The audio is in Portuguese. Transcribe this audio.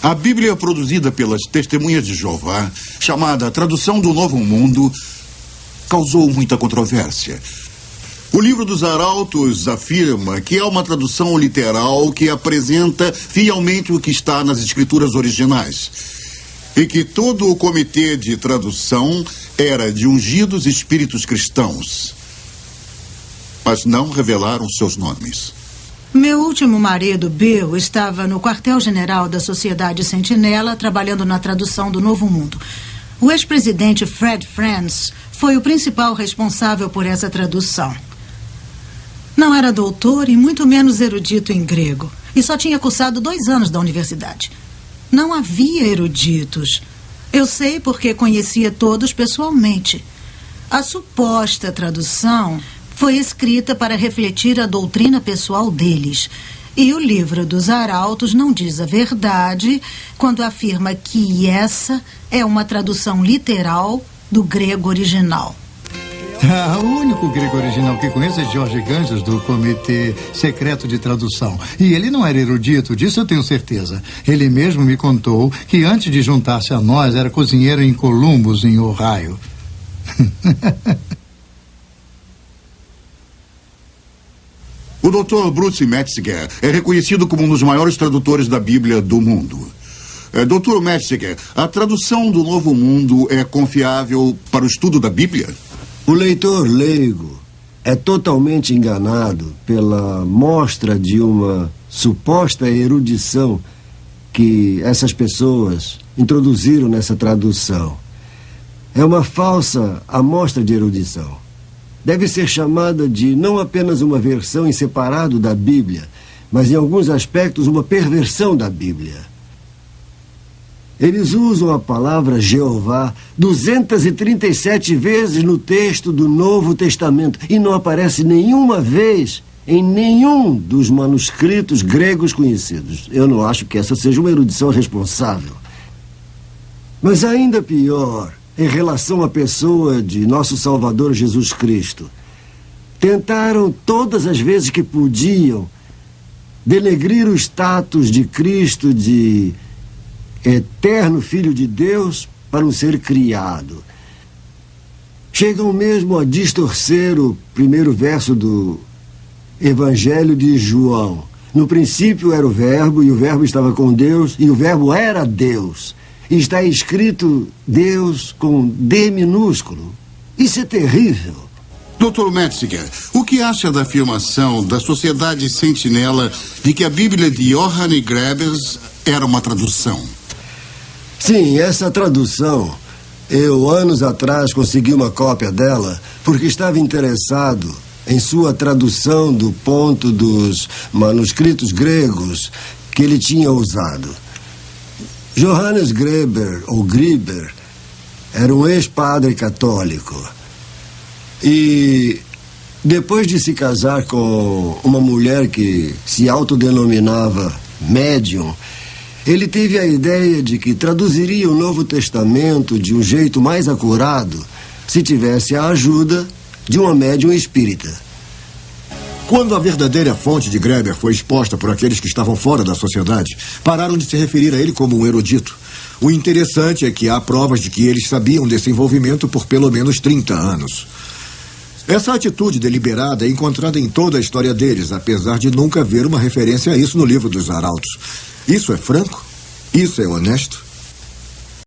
A Bíblia produzida pelas Testemunhas de Jeová, chamada Tradução do Novo Mundo, causou muita controvérsia. O Livro dos Arautos afirma que é uma tradução literal que apresenta fielmente o que está nas escrituras originais e que todo o comitê de tradução era de ungidos espíritos cristãos, mas não revelaram seus nomes. Meu último marido, Bill, estava no quartel-general da Sociedade Sentinela trabalhando na tradução do Novo Mundo. O ex-presidente Fred Franz foi o principal responsável por essa tradução. Não era doutor e muito menos erudito em grego. E só tinha cursado 2 anos da universidade. Não havia eruditos. Eu sei porque conhecia todos pessoalmente. A suposta tradução foi escrita para refletir a doutrina pessoal deles. E o Livro dos Arautos não diz a verdade quando afirma que essa é uma tradução literal do grego original. O único grego original que conheço é Jorge Ganges, do Comitê Secreto de Tradução. E ele não era erudito, disso eu tenho certeza. Ele mesmo me contou que antes de juntar-se a nós era cozinheiro em Columbus, em Ohio. O Dr. Bruce Metzger é reconhecido como um dos maiores tradutores da Bíblia do mundo. Dr. Metzger, a tradução do Novo Mundo é confiável para o estudo da Bíblia? O leitor leigo é totalmente enganado pela mostra de uma suposta erudição que essas pessoas introduziram nessa tradução. É uma falsa amostra de erudição. Deve ser chamada de não apenas uma versão em separado da Bíblia, mas em alguns aspectos uma perversão da Bíblia. Eles usam a palavra Jeová 237 vezes no texto do Novo Testamento e não aparece nenhuma vez em nenhum dos manuscritos gregos conhecidos. Eu não acho que essa seja uma erudição responsável. Mas ainda pior, em relação à pessoa de nosso Salvador Jesus Cristo, tentaram todas as vezes que podiam denegrir o status de Cristo de eterno Filho de Deus para um ser criado. Chegam mesmo a distorcer o primeiro verso do Evangelho de João. No princípio era o Verbo, e o Verbo estava com Deus, e o Verbo era Deus. E está escrito Deus com D minúsculo. Isso é terrível. Dr. Metzger, o que acha da afirmação da Sociedade Sentinela de que a Bíblia de Johannes Grebers era uma tradução? Sim, essa tradução, eu anos atrás consegui uma cópia dela porque estava interessado em sua tradução do ponto dos manuscritos gregos que ele tinha usado. Johannes Greber, ou Griber, era um ex-padre católico. E depois de se casar com uma mulher que se autodenominava médium, ele teve a ideia de que traduziria o Novo Testamento de um jeito mais acurado se tivesse a ajuda de uma médium espírita. Quando a verdadeira fonte de Greber foi exposta por aqueles que estavam fora da sociedade, pararam de se referir a ele como um erudito. O interessante é que há provas de que eles sabiam desse envolvimento por pelo menos 30 anos. Essa atitude deliberada é encontrada em toda a história deles, apesar de nunca haver uma referência a isso no Livro dos Arautos. Isso é franco? Isso é honesto?